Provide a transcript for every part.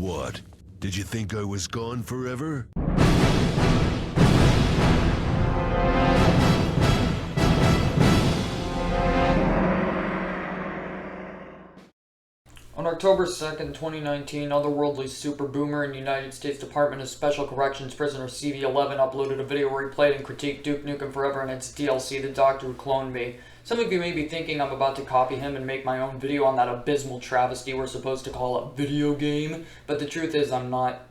What? Did you think I was gone forever? On October 2nd, 2019, otherworldly super boomer and United States Department of Special Corrections prisoner CV-11 uploaded a video where he played and critiqued Duke Nukem Forever and its DLC, The Doctor Who Cloned Me. Some of you may be thinking I'm about to copy him and make my own video on that abysmal travesty we're supposed to call a video game, but the truth is I'm not.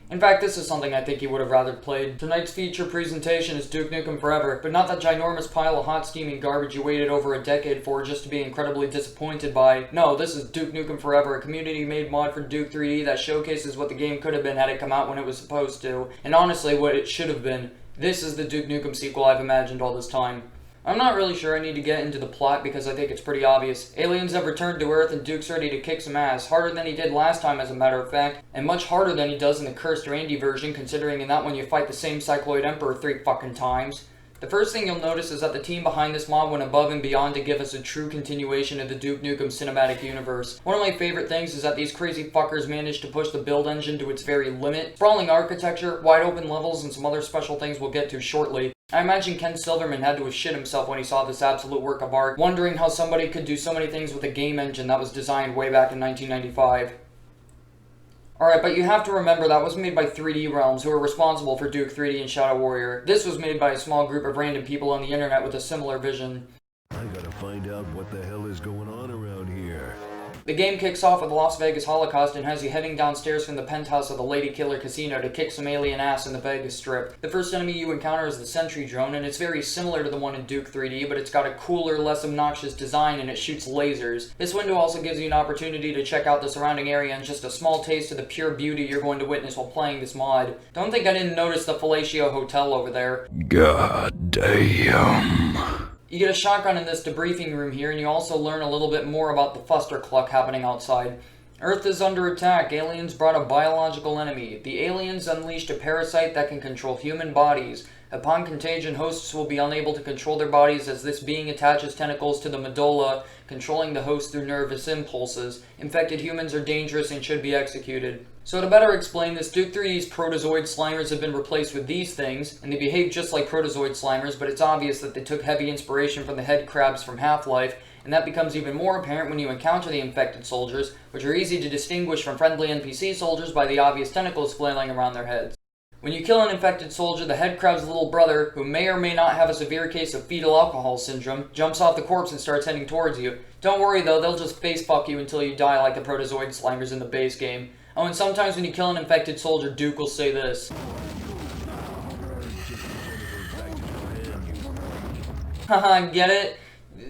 In fact, this is something I think he would have rather played. Tonight's feature presentation is Duke Nukem Forever, but not that ginormous pile of hot steaming garbage you waited over a decade for just to be incredibly disappointed by. No, this is Duke Nukem Forever, a community-made mod for Duke 3D that showcases what the game could have been had it come out when it was supposed to, and honestly what it should have been. This is the Duke Nukem sequel I've imagined all this time. I'm not really sure I need to get into the plot because I think it's pretty obvious. Aliens have returned to Earth and Duke's ready to kick some ass, harder than he did last time as a matter of fact, and much harder than he does in the Cursed Randy version considering in that one you fight the same Cycloid Emperor 3 fucking times. The first thing you'll notice is that the team behind this mod went above and beyond to give us a true continuation of the Duke Nukem cinematic universe. One of my favorite things is that these crazy fuckers managed to push the build engine to its very limit. Sprawling architecture, wide open levels, and some other special things we'll get to shortly. I imagine Ken Silverman had to have shit himself when he saw this absolute work of art, wondering how somebody could do so many things with a game engine that was designed way back in 1995. Alright, but you have to remember that was made by 3D Realms, who are responsible for Duke 3D and Shadow Warrior. This was made by a small group of random people on the internet with a similar vision. I gotta find out what the hell is going on around here. The game kicks off with the Las Vegas Holocaust and has you heading downstairs from the penthouse of the Lady Killer Casino to kick some alien ass in the Vegas Strip. The first enemy you encounter is the Sentry Drone, and it's very similar to the one in Duke 3D, but it's got a cooler, less obnoxious design and it shoots lasers. This window also gives you an opportunity to check out the surrounding area and just a small taste of the pure beauty you're going to witness while playing this mod. Don't think I didn't notice the Fellatio Hotel over there. God damn. You get a shotgun in this debriefing room here, and you also learn a little bit more about the Fustercluck happening outside. Earth is under attack. Aliens brought a biological enemy. The aliens unleashed a parasite that can control human bodies. Upon contagion, hosts will be unable to control their bodies as this being attaches tentacles to the medulla, controlling the host through nervous impulses. Infected humans are dangerous and should be executed. So to better explain this, Duke 3D's Protozoid Slimers have been replaced with these things, and they behave just like Protozoid Slimers, but it's obvious that they took heavy inspiration from the head crabs from Half-Life, and that becomes even more apparent when you encounter the infected soldiers, which are easy to distinguish from friendly NPC soldiers by the obvious tentacles flailing around their heads. When you kill an infected soldier, the head crab's little brother, who may or may not have a severe case of fetal alcohol syndrome, jumps off the corpse and starts heading towards you. Don't worry though, they'll just face fuck you until you die like the Protozoid Slimers in the base game. Oh, and sometimes when you kill an infected soldier, Duke will say this. Haha, get it?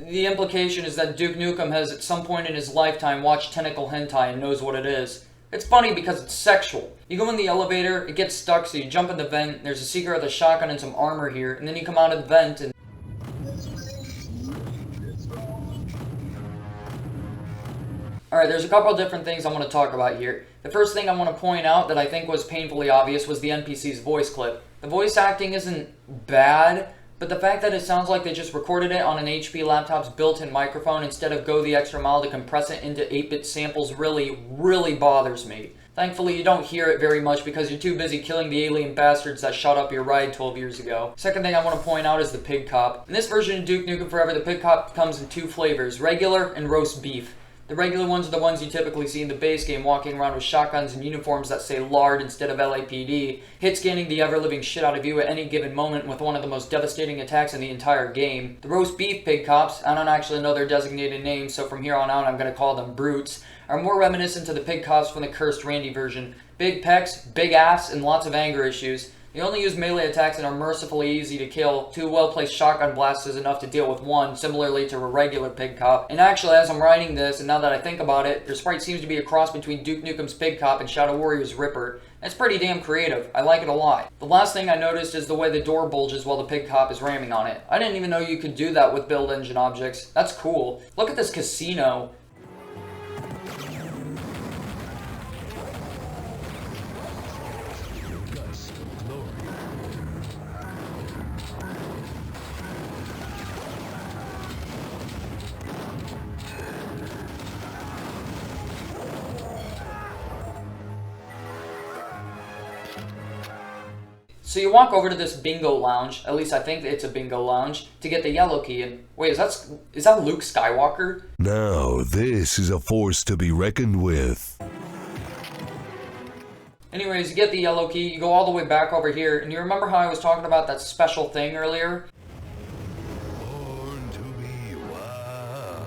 The implication is that Duke Nukem has at some point in his lifetime watched tentacle hentai and knows what it is. It's funny because it's sexual. You go in the elevator, it gets stuck, so you jump in the vent, there's a secret with a shotgun and some armor here, and then you come out of the vent and... Alright, there's a couple of different things I want to talk about here. The first thing I want to point out that I think was painfully obvious was the NPC's voice clip. The voice acting isn't bad, but the fact that it sounds like they just recorded it on an HP laptop's built-in microphone instead of go the extra mile to compress it into 8-bit samples really bothers me. Thankfully, you don't hear it very much because you're too busy killing the alien bastards that shot up your ride 12 years ago. Second thing I want to point out is the pig cop. In this version of Duke Nukem Forever, the pig cop comes in two flavors, regular and roast beef. The regular ones are the ones you typically see in the base game, walking around with shotguns and uniforms that say LARD instead of LAPD, hit scanning the ever-living shit out of you at any given moment with one of the most devastating attacks in the entire game. The roast beef pig cops, I don't actually know their designated names, so from here on out I'm going to call them brutes, are more reminiscent to the pig cops from the Cursed Randy version. Big pecs, big ass, and lots of anger issues. They only use melee attacks and are mercifully easy to kill. Two well-placed shotgun blasts is enough to deal with one, similarly to a regular pig cop. And actually, as I'm writing this, and now that I think about it, their sprite seems to be a cross between Duke Nukem's pig cop and Shadow Warrior's Ripper. That's pretty damn creative. I like it a lot. The last thing I noticed is the way the door bulges while the pig cop is ramming on it. I didn't even know you could do that with build engine objects. That's cool. Look at this casino. So you walk over to this bingo lounge, at least I think it's a bingo lounge, to get the yellow key. And wait, is that Luke Skywalker? Now, this is a force to be reckoned with. Anyways, you get the yellow key, you go all the way back over here, and you remember how I was talking about that special thing earlier? Born to be wild.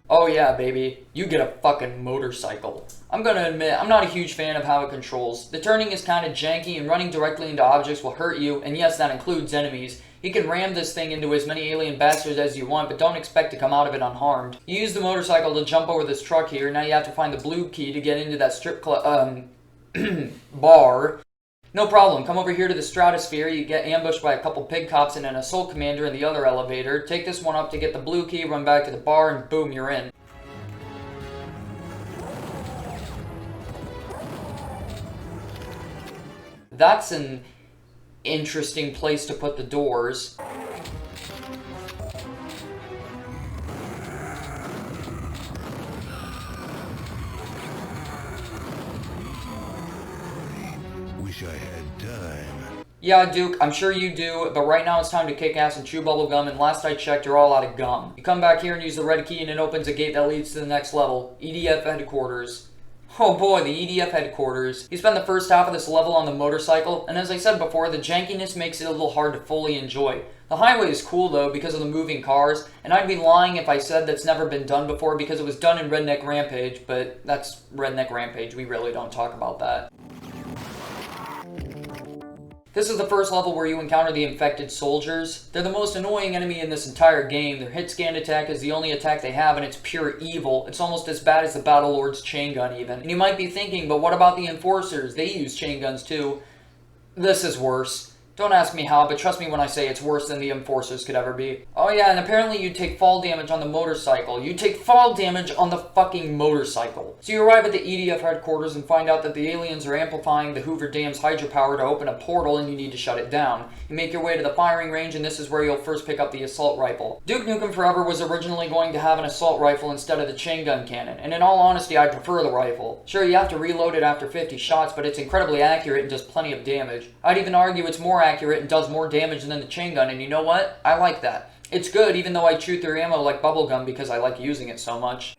Oh yeah, baby, you get a fucking motorcycle. I'm gonna admit, I'm not a huge fan of how it controls. The turning is kinda janky, and running directly into objects will hurt you, and yes, that includes enemies. You can ram this thing into as many alien bastards as you want, but don't expect to come out of it unharmed. You use the motorcycle to jump over this truck here, now you have to find the blue key to get into that strip club, bar. No problem, come over here to the stratosphere, you get ambushed by a couple pig cops and an assault commander in the other elevator. Take this one up to get the blue key, run back to the bar, and boom, you're in. That's an interesting place to put the doors. Wish I had time. Yeah, Duke, I'm sure you do, but right now it's time to kick ass and chew bubble gum, and last I checked, you're all out of gum. You come back here and use the red key and it opens a gate that leads to the next level, EDF headquarters. Oh boy, the EDF headquarters. You spend the first half of this level on the motorcycle, and as I said before, the jankiness makes it a little hard to fully enjoy. The highway is cool though because of the moving cars, and I'd be lying if I said that's never been done before because it was done in Redneck Rampage, but that's Redneck Rampage, we really don't talk about that. This is the first level where you encounter the infected soldiers. They're the most annoying enemy in this entire game. Their hit scan attack is the only attack they have, and it's pure evil. It's almost as bad as the Battlelord's chain gun even. And you might be thinking, but what about the enforcers? They use chain guns too. This is worse. Don't ask me how, but trust me when I say it's worse than the enforcers could ever be. Oh yeah, and apparently you take fall damage on the motorcycle. You take fall damage on the fucking motorcycle. So you arrive at the EDF headquarters and find out that the aliens are amplifying the Hoover Dam's hydropower to open a portal and you need to shut it down. You make your way to the firing range and this is where you'll first pick up the assault rifle. Duke Nukem Forever was originally going to have an assault rifle instead of the chain gun cannon, and in all honesty I prefer the rifle. Sure, you have to reload it after 50 shots, but it's incredibly accurate and does plenty of damage. I'd even argue it's more accurate and does more damage than the chain gun, and you know what? I like that. It's good, even though I chew through ammo like bubblegum because I like using it so much.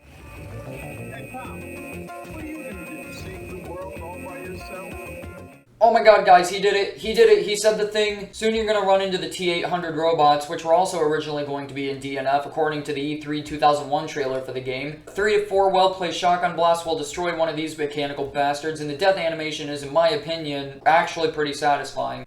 Oh my god, guys, he did it. He did it. He said the thing. Soon you're going to run into the T-800 robots, which were also originally going to be in DNF, according to the E3 2001 trailer for the game. 3 to 4 well-placed shotgun blasts will destroy one of these mechanical bastards, and the death animation is, in my opinion, actually pretty satisfying.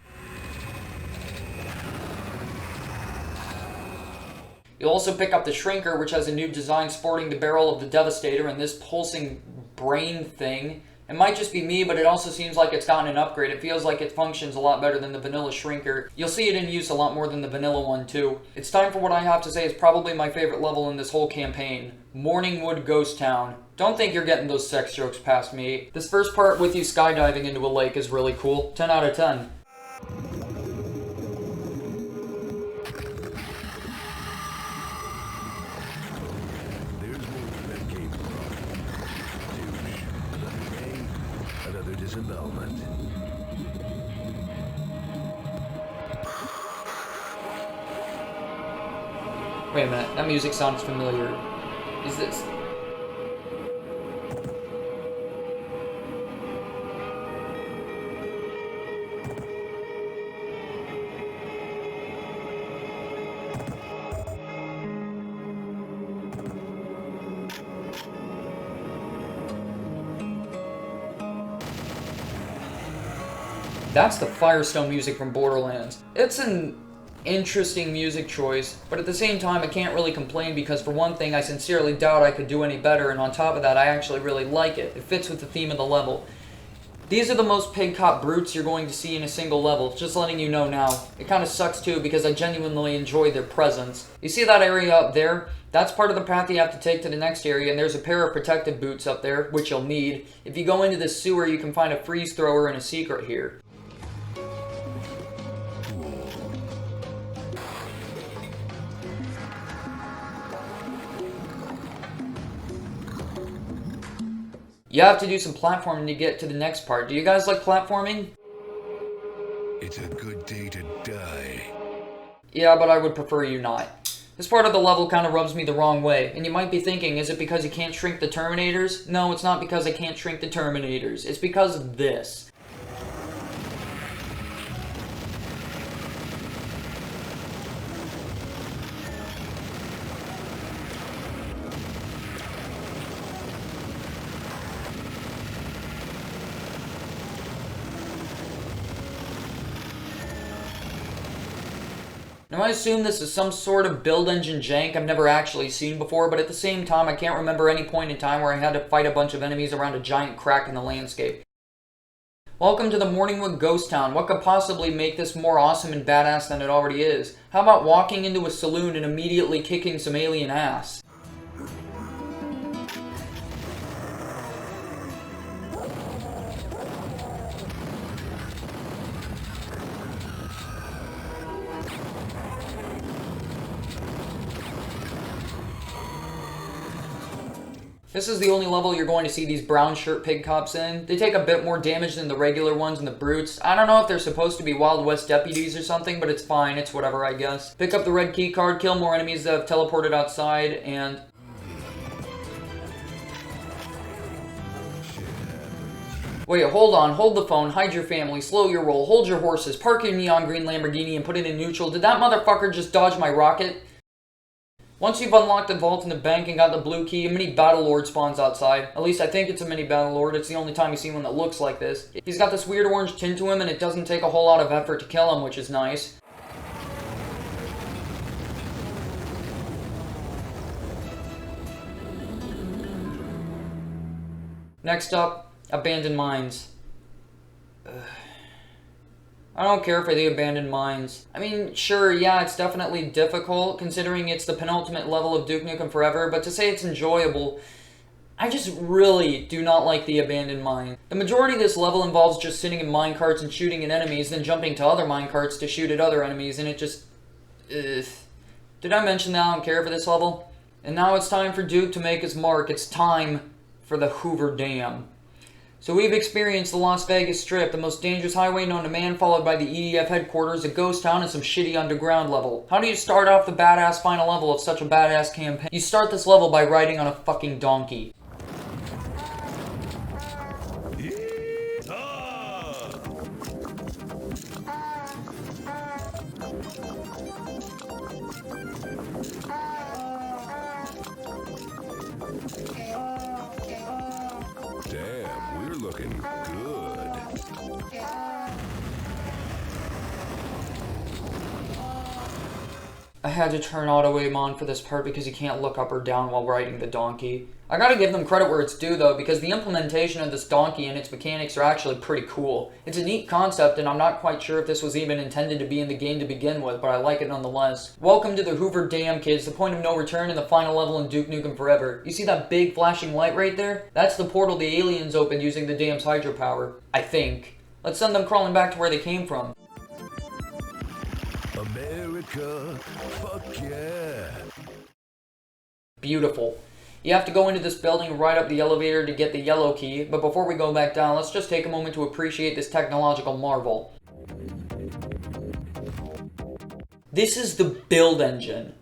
You'll also pick up the Shrinker, which has a new design sporting the barrel of the Devastator and this pulsing brain thing. It might just be me, but it also seems like it's gotten an upgrade. It feels like it functions a lot better than the vanilla Shrinker. You'll see it in use a lot more than the vanilla one too. It's time for what I have to say is probably my favorite level in this whole campaign. Morningwood Ghost Town. Don't think you're getting those sex jokes past me. This first part with you skydiving into a lake is really cool. 10 out of 10. Disembowelment. Wait a minute, that music sounds familiar. Is this... That's the Firestone music from Borderlands. It's an interesting music choice, but at the same time I can't really complain because for one thing I sincerely doubt I could do any better, and on top of that I actually really like it. It fits with the theme of the level. These are the most pig cop brutes you're going to see in a single level, just letting you know now. It kind of sucks too because I genuinely enjoy their presence. You see that area up there? That's part of the path you have to take to the next area, and there's a pair of protective boots up there, which you'll need. If you go into this sewer you can find a freeze thrower and a secret here. You have to do some platforming to get to the next part. Do you guys like platforming? It's a good day to die. Yeah, but I would prefer you not. This part of the level kind of rubs me the wrong way, and you might be thinking, is it because you can't shrink the Terminators? No, it's not because I can't shrink the Terminators. It's because of this. Now I assume this is some sort of build engine jank I've never actually seen before, but at the same time I can't remember any point in time where I had to fight a bunch of enemies around a giant crack in the landscape. Welcome to the Morningwood Ghost Town. What could possibly make this more awesome and badass than it already is? How about walking into a saloon and immediately kicking some alien ass? This is the only level you're going to see these brown shirt pig cops in. They take a bit more damage than the regular ones and the brutes. I don't know if they're supposed to be Wild West deputies or something, but it's fine. It's whatever, I guess. Pick up the red key card, kill more enemies that have teleported outside, and... Wait, hold on. Hold the phone. Hide your family. Slow your roll. Hold your horses. Park your neon green Lamborghini and put it in neutral. Did that motherfucker just dodge my rocket? Once you've unlocked the vault in the bank and got the blue key, a mini battle lord spawns outside. At least I think it's a mini battle lord. It's the only time you see one that looks like this. He's got this weird orange tint to him and it doesn't take a whole lot of effort to kill him, which is nice. Next up, abandoned mines. I don't care for the abandoned mines. I mean, sure, yeah, it's definitely difficult, considering it's the penultimate level of Duke Nukem Forever, but to say it's enjoyable, I just really do not like the abandoned mine. The majority of this level involves just sitting in minecarts and shooting at enemies, then jumping to other minecarts to shoot at other enemies, and it just... Ugh. Did I mention that I don't care for this level? And now it's time for Duke to make his mark. It's time for the Hoover Dam. So we've experienced the Las Vegas Strip, the most dangerous highway known to man, followed by the EDF headquarters, a ghost town, and some shitty underground level. How do you start off the badass final level of such a badass campaign? You start this level by riding on a fucking donkey. Damn, we're looking good. I had to turn auto aim on for this part because you can't look up or down while riding the donkey. I gotta give them credit where it's due though, because the implementation of this donkey and its mechanics are actually pretty cool. It's a neat concept and I'm not quite sure if this was even intended to be in the game to begin with, but I like it nonetheless. Welcome to the Hoover Dam, kids, the point of no return in the final level in Duke Nukem Forever. You see that big flashing light right there? That's the portal the aliens opened using the dam's hydropower. I think. Let's send them crawling back to where they came from. America, fuck yeah. Beautiful. You have to go into this building and ride up the elevator to get the yellow key, but before we go back down, let's just take a moment to appreciate this technological marvel. This is the build engine.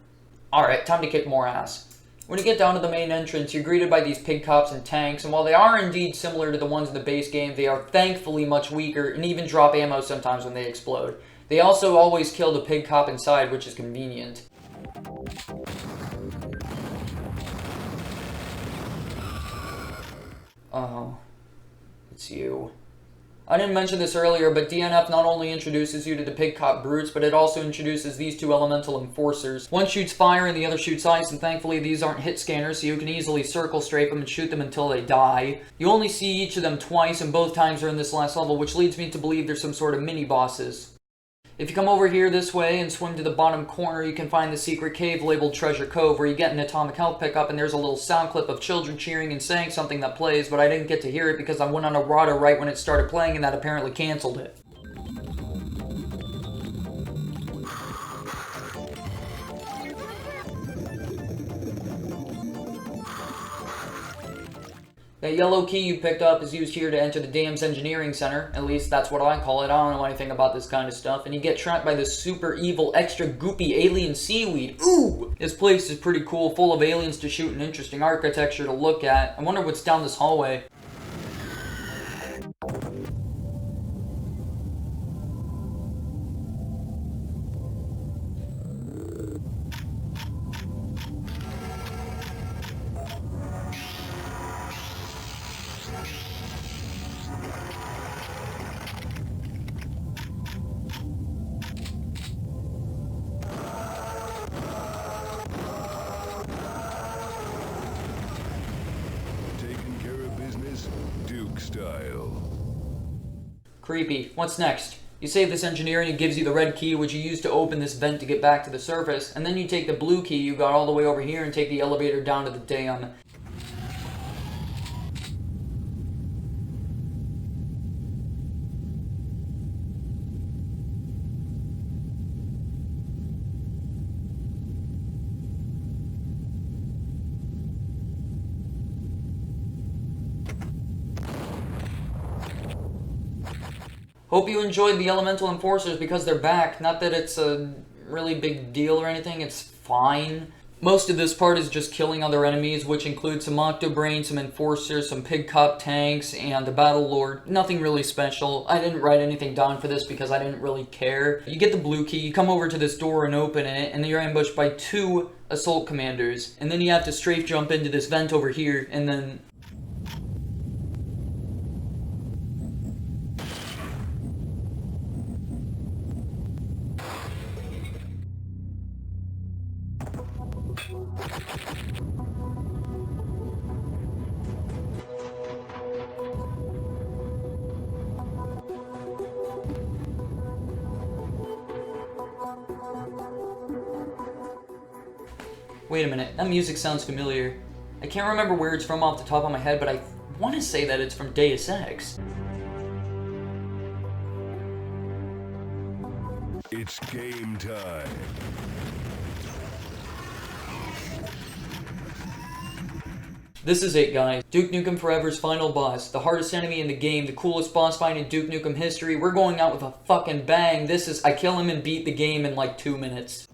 Alright, time to kick more ass. When you get down to the main entrance, you're greeted by these pig cops and tanks, and while they are indeed similar to the ones in the base game, they are thankfully much weaker and even drop ammo sometimes when they explode. They also always kill the pig cop inside, which is convenient. Oh, it's you. I didn't mention this earlier, but DNF not only introduces you to the pig cop brutes, but it also introduces these two elemental enforcers. One shoots fire and the other shoots ice, and thankfully these aren't hit scanners, so you can easily circle strafe them and shoot them until they die. You only see each of them twice, and both times are in this last level, which leads me to believe there's some sort of mini-bosses. If you come over here this way and swim to the bottom corner, you can find the secret cave labeled Treasure Cove, where you get an atomic health pickup, and there's a little sound clip of children cheering and saying something that plays, but I didn't get to hear it because I went on a rada right when it started playing, and that apparently canceled it. That yellow key you picked up is used here to enter the dam's engineering center. At least that's what I call it. I don't know anything about this kind of stuff. And you get trapped by this super evil, extra goopy alien seaweed. Ooh! This place is pretty cool, full of aliens to shoot and interesting architecture to look at. I wonder what's down this hallway. Taking care of business, Duke style. Creepy. What's next? You save this engineer and it gives you the red key, which you use to open this vent to get back to the surface, and then you take the blue key you got all the way over here and take the elevator down to the dam. Hope you enjoyed the Elemental Enforcers because they're back. Not that it's a really big deal or anything, it's fine. Most of this part is just killing other enemies, which includes some Octobrain, some Enforcers, some Pig Cop tanks, and the Battle Lord. Nothing really special. I didn't write anything down for this because I didn't really care. You get the blue key, you come over to this door and open it, and then you're ambushed by 2 Assault Commanders. And then you have to strafe jump into this vent over here, and then... Wait a minute, that music sounds familiar. I can't remember where it's from off the top of my head, but I want to say that it's from Deus Ex. It's game time. This is it, guys. Duke Nukem Forever's final boss. The hardest enemy in the game, the coolest boss fight in Duke Nukem history. We're going out with a fucking bang. This is, I kill him and beat the game in like 2 minutes.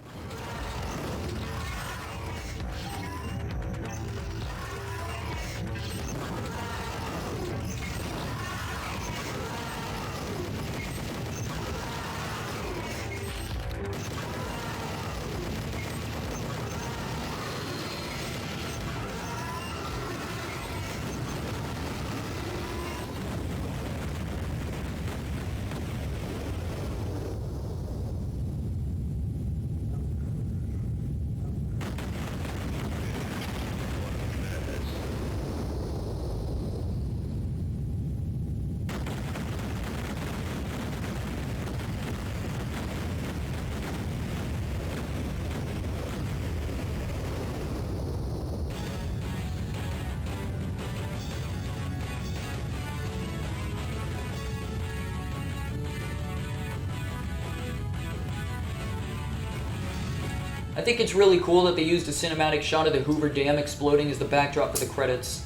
I think it's really cool that they used a cinematic shot of the Hoover Dam exploding as the backdrop for the credits.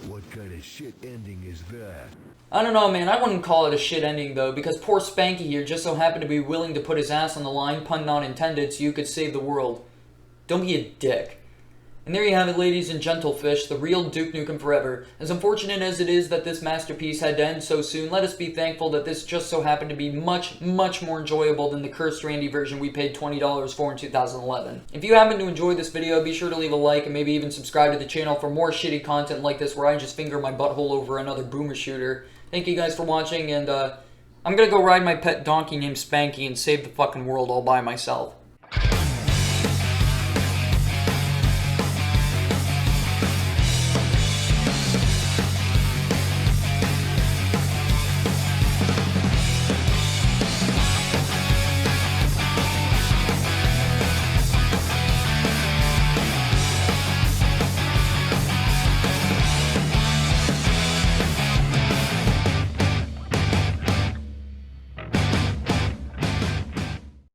What kind of shit ending is that? I don't know, man. I wouldn't call it a shit ending, though, because poor Spanky here just so happened to be willing to put his ass on the line, pun not intended, so you could save the world. Don't be a dick. And there you have it, ladies and gentlefish, the real Duke Nukem Forever. As unfortunate as it is that this masterpiece had to end so soon, let us be thankful that this just so happened to be much, much more enjoyable than the cursed Randy version we paid $20 for in 2011. If you happen to enjoy this video, be sure to leave a like and maybe even subscribe to the channel for more shitty content like this where I just finger my butthole over another boomer shooter. Thank you guys for watching, and I'm gonna go ride my pet donkey named Spanky and save the fucking world all by myself.